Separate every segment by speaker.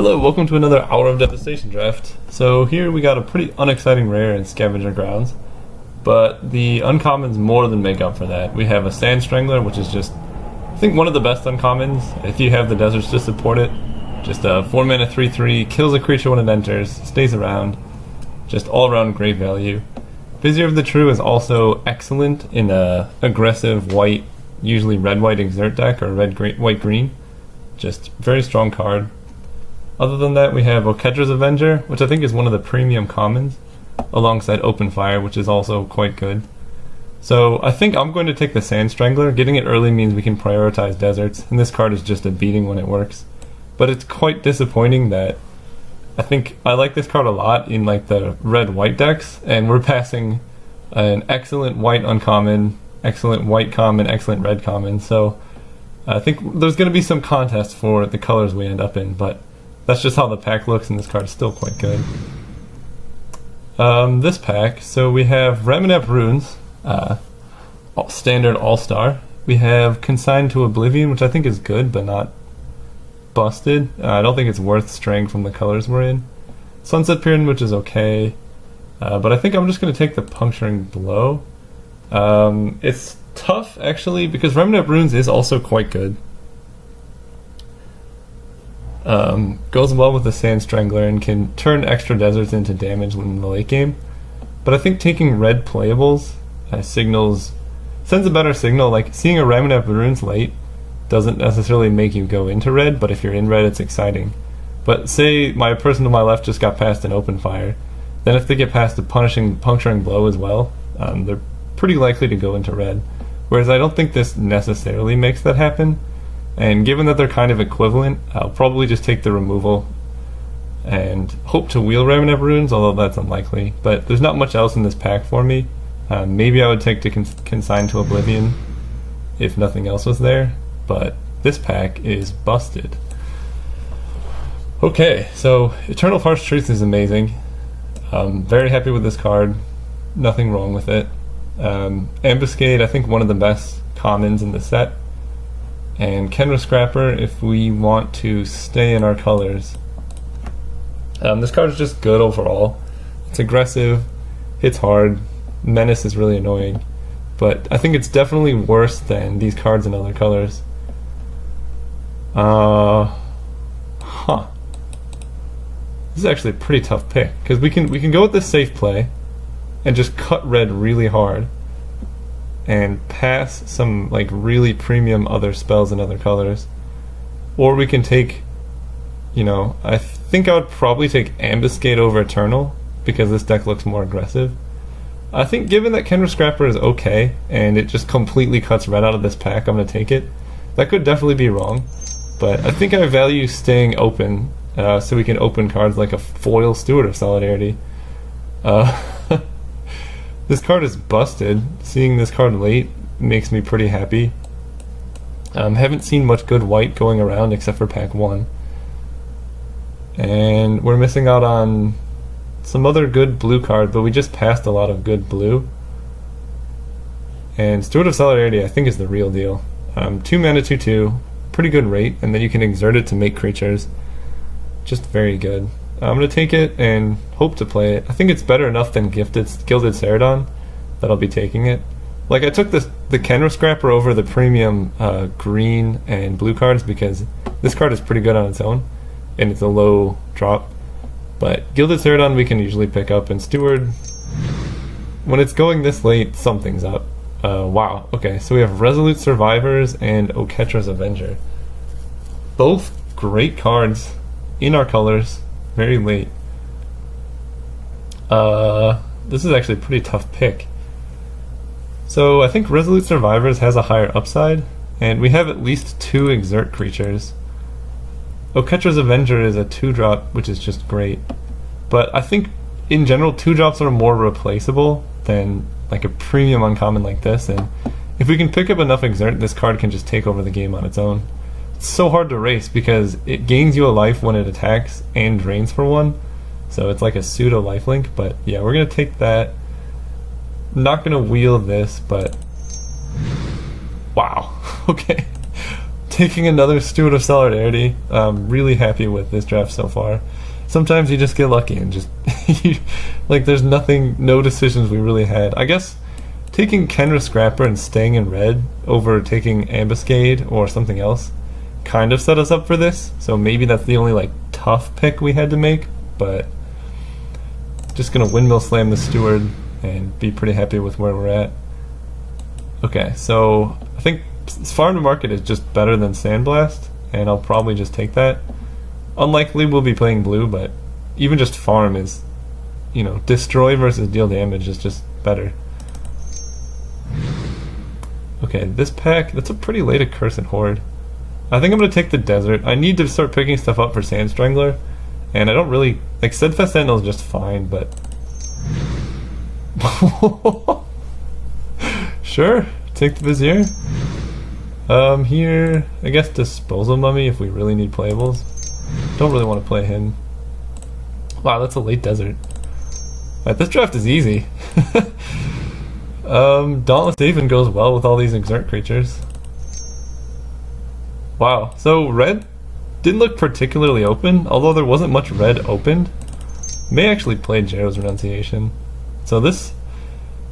Speaker 1: Hello, welcome to another hour of Devastation draft. So here we got a pretty unexciting rare in Scavenger Grounds, but the uncommons more than make up for that. We have a Sand Strangler, which is just, I think, one of the best uncommons if you have the deserts to support it. Just a 4 mana 3/3, kills a creature when it enters, stays around, just all around great value. Vizier of the True is also excellent in a aggressive white, usually red-white exert deck or red-white-green. Just very strong card. Other than that, we have Oketra's Avenger, which I think is one of the premium commons, alongside Open Fire, which is also quite good. So I think I'm going to take the Sand Strangler. Getting it early means we can prioritize deserts, and this card is just a beating when it works. But it's quite disappointing that I think I like this card a lot in like the red-white decks, and we're passing an excellent white uncommon, excellent white common, excellent red common. So I think there's going to be some contest for the colors we end up in, but that's just how the pack looks, and this card is still quite good. This pack, so we have Ramunap Runes, standard all-star. We have Consigned to Oblivion, which I think is good, but not busted. I don't think it's worth straying from the colors we're in. Sunset Pyramid, which is okay, but I think I'm just going to take the Puncturing Blow. It's tough, actually, because Ramunap Runes is also quite good. Goes well with the Sand Strangler and can turn extra deserts into damage in the late game. But I think taking red playables sends a better signal. Like, seeing a Ramunap Runes late doesn't necessarily make you go into red, but if you're in red, it's exciting. But say my person to my left just got past an Open Fire, then if they get past the Puncturing Blow as well, they're pretty likely to go into red. Whereas I don't think this necessarily makes that happen. And given that they're kind of equivalent, I'll probably just take the removal and hope to wheel Ramunap Runes, although that's unlikely. But there's not much else in this pack for me. Maybe I would take to Consign to Oblivion if nothing else was there, but this pack is busted. Okay, so Eternal Harsh Truth is amazing. I'm very happy with this card. Nothing wrong with it. Ambuscade, I think one of the best commons in the set. And Kenra Scrapper if we want to stay in our colors. This card is just good overall. It's aggressive, hits hard, Menace is really annoying, but I think it's definitely worse than these cards in other colors. This is actually a pretty tough pick, because we can go with this safe play and just cut red really hard and pass some like really premium other spells in other colors, or we can take, I think I would probably take Ambuscade over Eternal because this deck looks more aggressive. I think given that Kenra Scrapper is okay and it just completely cuts red out of this pack, I'm going to take it. That could definitely be wrong, but I think I value staying open so we can open cards like a foil Steward of Solidarity. This card is busted. Seeing this card late makes me pretty happy. Haven't seen much good white going around except for pack 1. And we're missing out on some other good blue cards, but we just passed a lot of good blue. And Steward of Solidarity I think is the real deal. 2 mana 2/2, pretty good rate, and then you can exert it to make creatures. Just very good. I'm going to take it and hope to play it. I think it's better enough than Gilded Ceradon that I'll be taking it. Like, I took the Kenra Scrapper over the premium green and blue cards because this card is pretty good on its own, and it's a low drop. But Gilded Ceradon we can usually pick up, and Steward, when it's going this late, something's up. Wow, okay, so we have Resolute Survivors and Oketra's Avenger. Both great cards in our colors. Very late. This is actually a pretty tough pick. So I think Resolute Survivors has a higher upside, and we have at least 2 exert creatures. Oketra's Avenger is a 2-drop, which is just great. But I think in general 2-drops are more replaceable than like a premium uncommon like this, and if we can pick up enough exert, this card can just take over the game on its own. It's so hard to race because it gains you a life when it attacks and drains for 1, so it's like a pseudo lifelink. But yeah, we're gonna take that. Not gonna wheel this, but wow. Okay, taking another Steward of Solidarity. I'm really happy with this draft so far. Sometimes you just get lucky and just like there's nothing, no decisions we really had. I guess taking Kenra Scrapper and staying in red over taking Ambuscade or something else kind of set us up for this. So maybe that's the only like tough pick we had to make, but just gonna Windmill Slam the Steward and be pretty happy with where we're at. Okay, so I think Farm to Market is just better than Sandblast, and I'll probably just take that. Unlikely we'll be playing blue, but even just farm is, you know, destroy versus deal damage is just better. Okay, this pack, that's a pretty late Accursed Horde. I think I'm going to take the Desert. I need to start picking stuff up for Sand Strangler, and I don't really, like, Steadfast Sentinel is just fine, but... Sure, take the Vizier. Here, I guess Disposal Mummy if we really need playables. Don't really want to play him. Wow, that's a late Desert. Alright, this draft is easy. Dauntless Haven goes well with all these Exert creatures. Wow, so red didn't look particularly open, although there wasn't much red opened. May actually play Jarrow's Renunciation. So this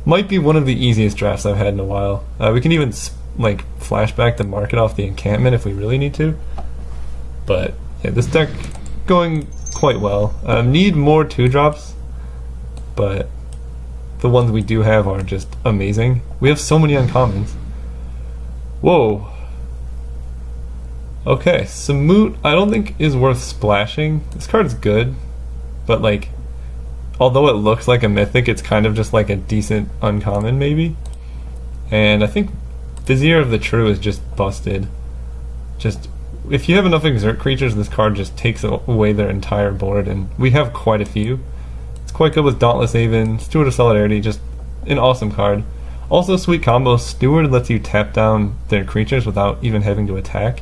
Speaker 1: might be one of the easiest drafts I've had in a while. We can even like flashback the market off the encampment if we really need to. But yeah, this deck going quite well. Need more 2-drops, but the ones we do have are just amazing. We have so many uncommons. Whoa. Okay, Samut I don't think is worth splashing. This card's good, but like, although it looks like a mythic, it's kind of just like a decent uncommon maybe. And I think Vizier of the True is just busted. Just, if you have enough Exert creatures, this card just takes away their entire board, and we have quite a few. It's quite good with Dauntless Haven, Steward of Solidarity, just an awesome card. Also sweet combo, Steward lets you tap down their creatures without even having to attack,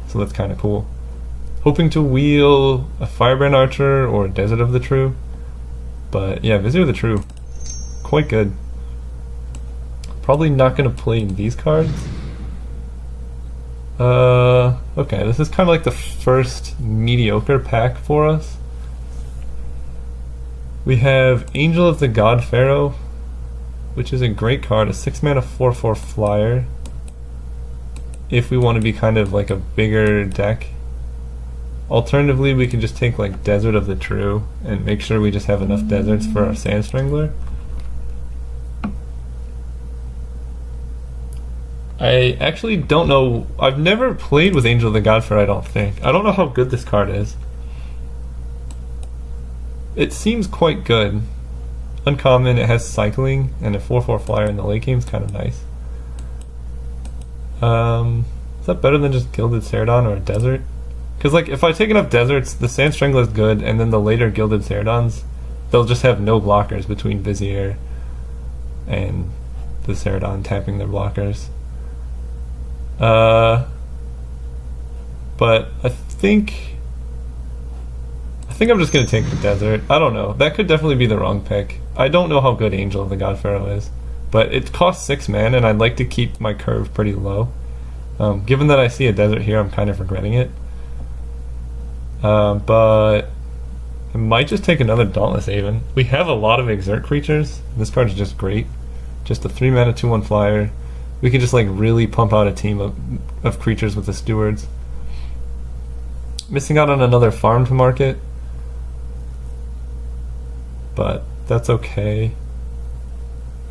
Speaker 1: so that's kind of cool. Hoping to wheel a Firebrand Archer or Desert of the True, but yeah, Vizier of the True, quite good. Probably not going to play these cards. Okay, this is kind of like the first mediocre pack for us. We have Angel of the God Pharaoh, which is a great card, a 6-mana 4/4 flyer. If we want to be kind of like a bigger deck. Alternatively, we can just take like Desert of the True and make sure we just have enough deserts for our Sand Strangler. I actually don't know. I've never played with Angel of the God Pharaoh, I don't think. I don't know how good this card is. It seems quite good. Uncommon, it has cycling, and a 4/4 flyer in the late game is kind of nice. Is that better than just Gilded Ceradon or a Desert? Because like, if I take enough deserts, the Sand Strangler is good, and then the later Gilded Ceradons, they'll just have no blockers between Vizier and the Ceradon tapping their blockers. But I think I'm just gonna take the Desert. I don't know. That could definitely be the wrong pick. I don't know how good Angel of the God Pharaoh is, but it costs 6 mana, and I'd like to keep my curve pretty low. Given that I see a Desert here, I'm kind of regretting it. But I might just take another Dauntless Haven. We have a lot of Exert creatures. This card is just great. Just a 3-mana 2/1 flyer. We can just like really pump out a team of creatures with the Stewards. Missing out on another Farm to Market, but that's okay.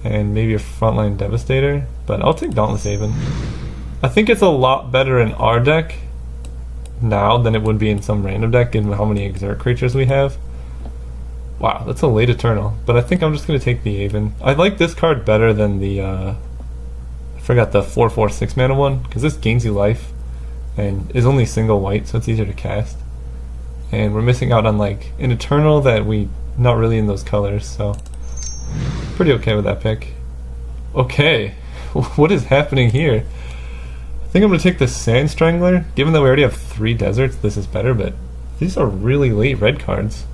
Speaker 1: And maybe a Frontline Devastator, but I'll take Dauntless Haven. I think it's a lot better in our deck now than it would be in some random deck, given how many Exert creatures we have. Wow, that's a late Eternal, but I think I'm just going to take the Haven. I like this card better than the, I forgot the 4/4 6-mana one, because this gains you life, and is only single white, so it's easier to cast. And we're missing out on like an Eternal that we not really in those colors, so pretty okay with that pick. Okay, what is happening here? I think I'm going to take the Sand Strangler. Given that we already have 3 deserts, this is better, but these are really late red cards.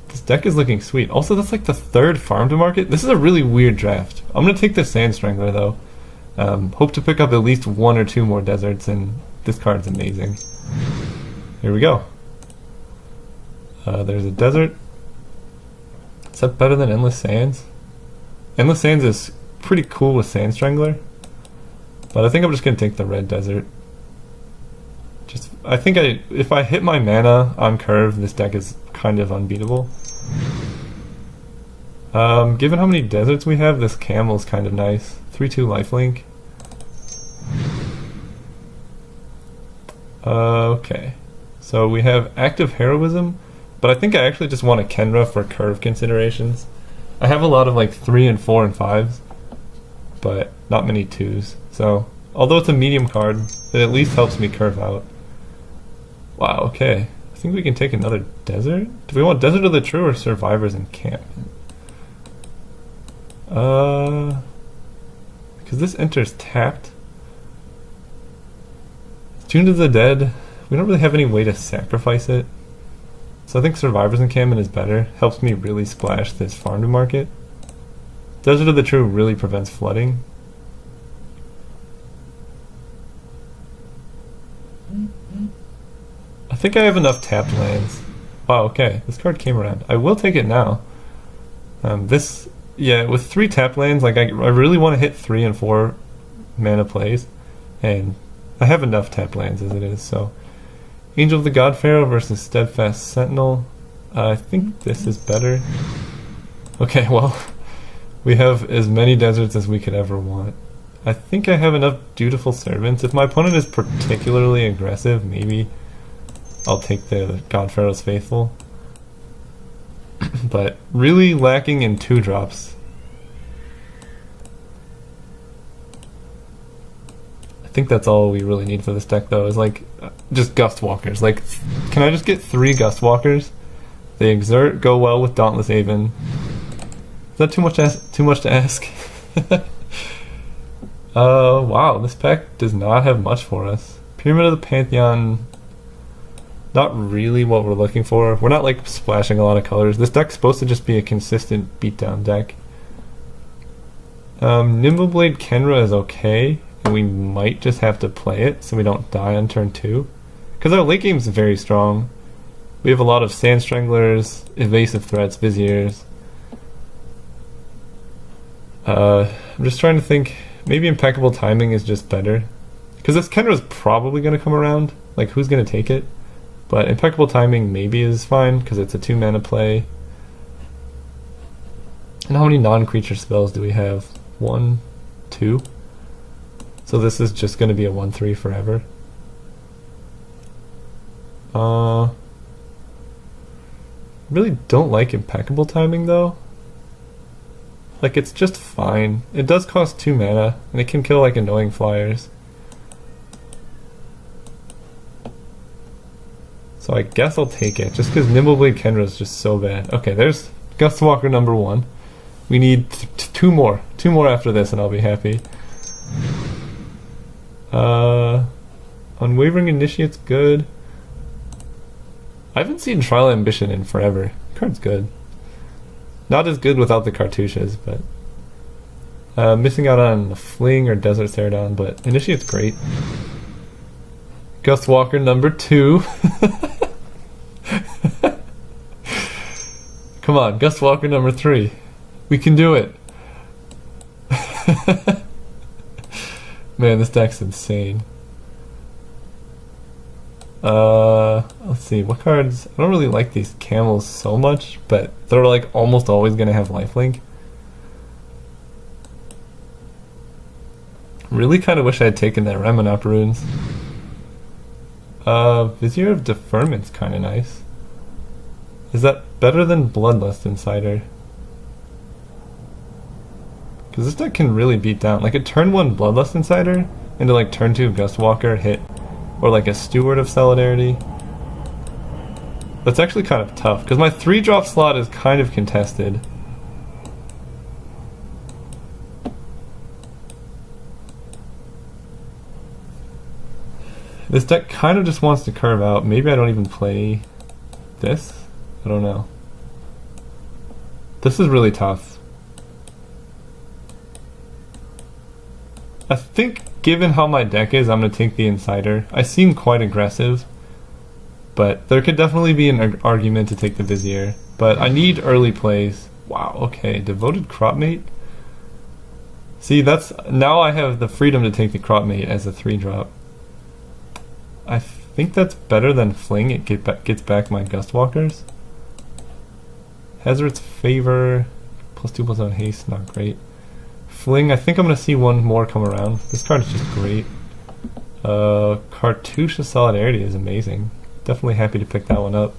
Speaker 1: This deck is looking sweet. Also, that's like the 3rd Farm to Market. This is a really weird draft. I'm going to take the Sand Strangler, though. Hope to pick up at least 1 or 2 more deserts, and this card's amazing. Here we go. There's a desert. Is that better than Endless Sands? Endless Sands is pretty cool with Sand Strangler, but I think I'm just gonna take the red desert. I think if I hit my mana on curve, this deck is kind of unbeatable. Given how many deserts we have, this camel's kind of nice. 3/2 lifelink. Okay, so we have active heroism, but I think I actually just want a Kenra for curve considerations. I have a lot of like 3 and 4 and 5s, but not many 2s. So although it's a medium card, it at least helps me curve out. Wow, okay. I think we can take another desert? Do we want Desert of the True or Survivor's Encampment? Because this enters tapped. Tune to the Dead. We don't really have any way to sacrifice it. So I think Survivor's Encampment is better. Helps me really splash this farm to market. Desert of the True really prevents flooding. I think I have enough tapped lands. Wow, okay. This card came around. I will take it now. Yeah, with 3 tapped lands, like I really want to hit 3 and 4 mana plays. And I have enough tapped lands as it is, so. Angel of the God Pharaoh versus Steadfast Sentinel. I think this is better. Okay, well, we have as many deserts as we could ever want. I think I have enough Dutiful Servants. If my opponent is particularly aggressive, maybe I'll take the God Pharaoh's Faithful. But really lacking in 2 drops. I think that's all we really need for this deck, though, is like just Gust Walkers. Like, can I just get 3 Gust Walkers? They exert, go well with Dauntless Haven. Is that too much to ask? Wow, this pack does not have much for us. Pyramid of the Pantheon, not really what we're looking for. We're not like splashing a lot of colors. This deck's supposed to just be a consistent beatdown deck. Nimbleblade Kenra is okay, and we might just have to play it so we don't die on turn 2. Because our late game is very strong. We have a lot of Sand Stranglers, Evasive Threats, Viziers. I'm just trying to think, maybe Impeccable Timing is just better. Because this Kenra is probably going to come around. Like, who's going to take it? But Impeccable Timing maybe is fine, because it's a 2 mana play. And how many non-creature spells do we have? 1, 2? So this is just going to be a 1/3 forever. Really don't like Impeccable Timing, though. Like, it's just fine. It does cost 2 mana, and it can kill, like, annoying flyers. So I guess I'll take it, just because Nimbleblade Kenra is just so bad. Okay, there's Gustwalker number 1. We need 2 more. 2 more after this, and I'll be happy. Unwavering Initiate's good. I haven't seen Trial Ambition in forever. The card's good. Not as good without the cartouches, but missing out on the Fling or Desert Ceradon, but Initiate's great. Gustwalker number 2. Come on, Gustwalker number 3. We can do it. Man, this deck's insane. Let's see, what cards? I don't really like these camels so much, but they're like almost always gonna have lifelink. Really kind of wish I had taken that Reminop runes. Vizier of Deferment's kind of nice. Is that better than Bloodlust Insider? Because this deck can really beat down. Like a turn 1 Bloodlust Insider into like turn 2 Gustwalker hit. Or like a Steward of Solidarity. That's actually kind of tough, because my 3-drop slot is kind of contested. This deck kind of just wants to curve out. Maybe I don't even play this? I don't know. This is really tough. I think given how my deck is, I'm going to take the Insider. I seem quite aggressive, but there could definitely be an argument to take the Vizier. But I need early plays. Wow, okay, Devoted Cropmate. See, that's now I have the freedom to take the Cropmate as a 3-drop. I think that's better than Fling. It gets back my Gustwalkers. Hazard's Favor, +2/+1 haste, not great. Fling, I think I'm going to see one more come around. This card is just great. Cartouche of Solidarity is amazing. Definitely happy to pick that one up.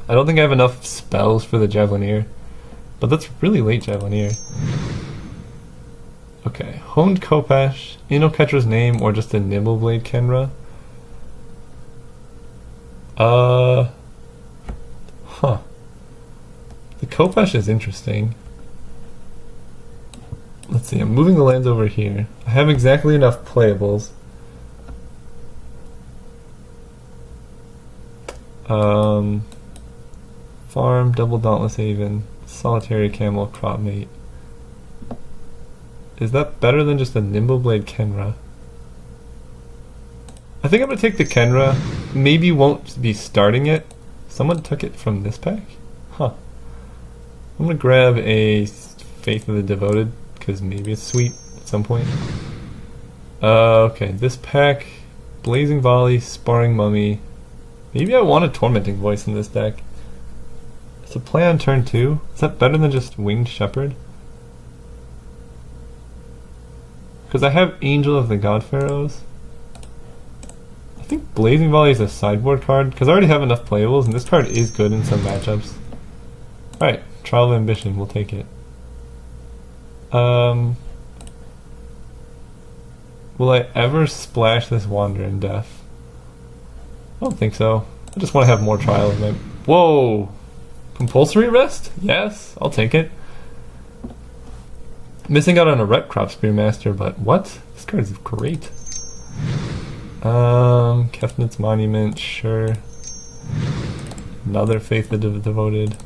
Speaker 1: I don't think I have enough spells for the Javelineer, but that's really late Javelineer. Okay, Honed Kopesh, Inoketra's Name, or just a Nimbleblade Kenra. The Kopesh is interesting. Let's see, I'm moving the lands over here. I have exactly enough playables. Farm, Double Dauntless Haven, Solitary Camel, Cropmate. Is that better than just a Nimbleblade Kenra? I think I'm going to take the Kenra. Maybe won't be starting it. Someone took it from this pack? Huh. I'm going to grab a Faith of the Devoted, because maybe it's sweet at some point. Okay, this pack, Blazing Volley, Sparring Mummy. Maybe I want a Tormenting Voice in this deck. It's a play on turn 2. Is that better than just Winged Shepherd? Because I have Angel of the God Pharaohs. I think Blazing Volley is a sideboard card, because I already have enough playables, and this card is good in some matchups. Alright, Trial of Ambition, we'll take it. Will I ever splash this Wander in Death? I don't think so. I just want to have more Trial of Ambition. Whoa! Compulsory Rest? Yes, I'll take it. Missing out on a Ret Crop Spearmaster, but what? This card is great. Kefnit's Monument, sure. Another Faith of the Devoted.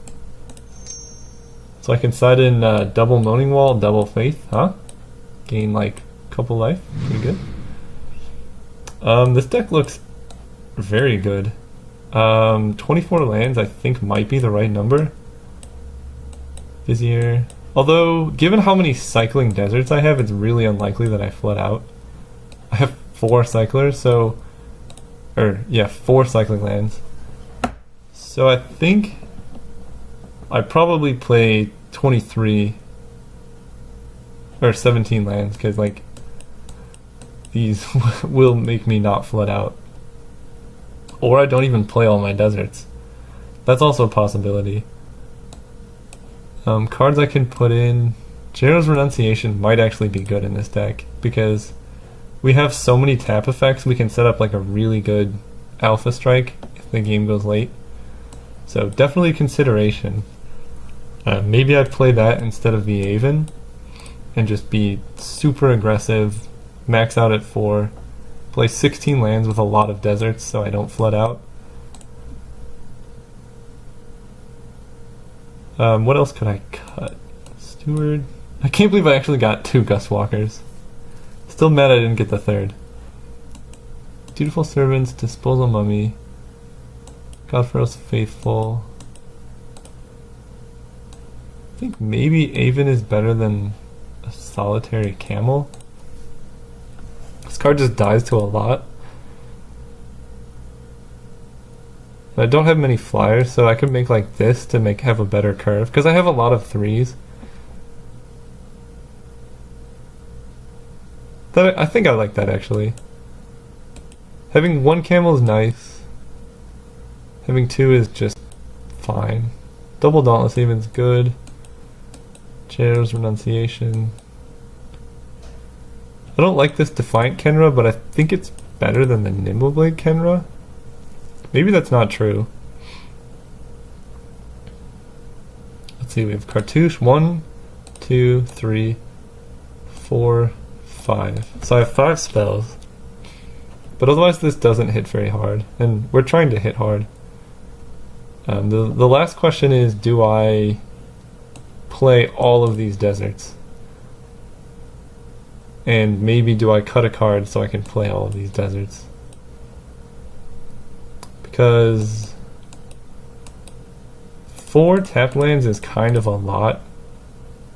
Speaker 1: So I can side in double Moaning Wall, double Faith, huh? Gain like a couple life, pretty good. This deck looks very good. 24 lands I think might be the right number. Vizier. Although, given how many cycling deserts I have, it's really unlikely that I flood out. I have 4 cyclers, so... 4 cycling lands. So I think I probably play 23 or 17 lands, because like these will make me not flood out. Or I don't even play all my deserts. That's also a possibility. Cards I can put in. Jaro's Renunciation might actually be good in this deck, because we have so many tap effects, we can set up like a really good Alpha Strike if the game goes late. So definitely consideration. Maybe I'd play that instead of the Aven, and just be super aggressive, max out at 4, play 16 lands with a lot of deserts so I don't flood out. What else could I cut? Steward. I can't believe I actually got 2 Gustwalkers. Still mad I didn't get the 3rd. Dutiful Servants, Disposal Mummy, Godpharaoh's Faithful. I think maybe Aven is better than a Solitary Camel. This card just dies to a lot. I don't have many flyers, so I could make like this to have a better curve, because I have a lot of 3s. I think I like that actually. Having 1 camel is nice. Having 2 is just fine. Double Dauntless Haven's good. Jaro's Renunciation. I don't like this Defiant Kenra, but I think it's better than the Nimbleblade Kenra. Maybe that's not true. Let's see, we have Cartouche 1, 2, 3, 4, 5. So I have 5 spells. But otherwise this doesn't hit very hard, and we're trying to hit hard. The last question is, do I play all of these deserts? And maybe do I cut a card so I can play all of these deserts? Because 4 tap lands is kind of a lot.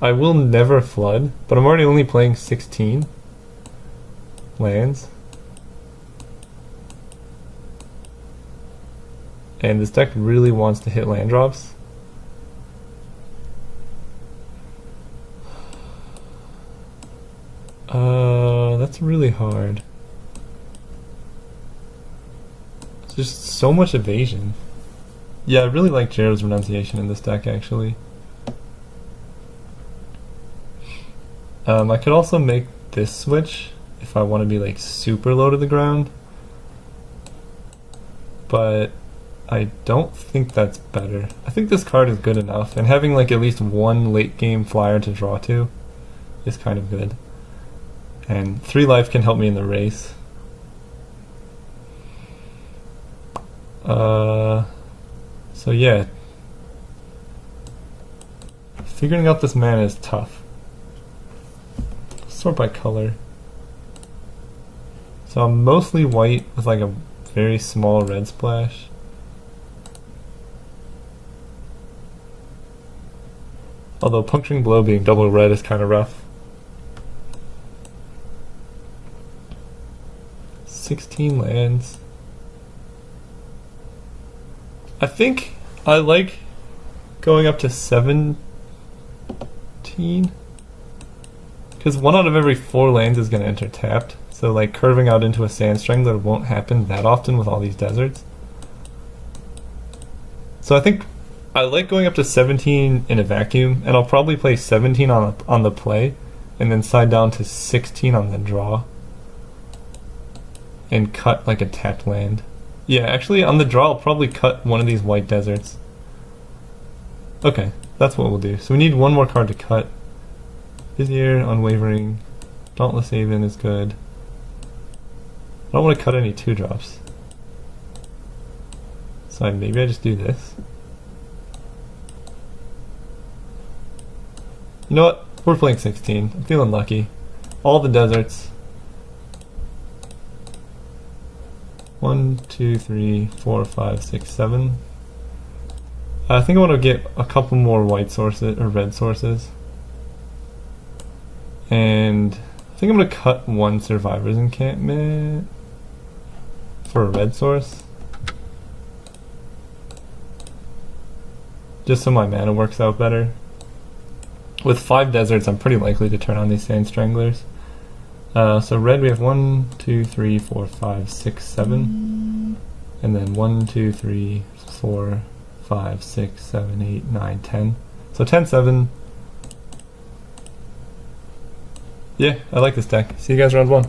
Speaker 1: I will never flood, but I'm already only playing 16 lands. And this deck really wants to hit land drops. That's really hard. There's just so much evasion. Yeah, I really like Jared's Renunciation in this deck, actually. I could also make this switch if I want to be like super low to the ground. But I don't think that's better. I think this card is good enough, and having like at least one late game flyer to draw to is kind of good. And 3 life can help me in the race. So yeah, figuring out this mana is tough. Sort by color. So I'm mostly white with like a very small red splash. Although Puncturing Blow being double red is kind of rough. 16 lands. I think I like going up to 17. Because 1 out of every 4 lands is going to enter tapped. So like curving out into a Sand Strangler won't happen that often with all these deserts. So I think I like going up to 17 in a vacuum, and I'll probably play 17 on the play, and then side down to 16 on the draw. And cut like a tapped land. Yeah, actually on the draw I'll probably cut one of these white deserts. Okay, that's what we'll do. So we need one more card to cut. Vizier, Unwavering, Dauntless Haven is good. I don't want to cut any 2-drops. So maybe I just do this. You know what? We're playing 16. I'm feeling lucky. All the deserts. 1, 2, 3, 4, 5, 6, 7. I think I want to get a couple more white sources or red sources. And I think I'm going to cut 1 Survivor's Encampment for a red source. Just so my mana works out better. With 5 deserts, I'm pretty likely to turn on these Sand Stranglers. So red, we have 1, 2, 3, 4, 5, 6, 7. And then 1, 2, 3, 4, 5, 6, 7, 8, 9, 10. So 10, 7. Yeah, I like this deck. See you guys round 1.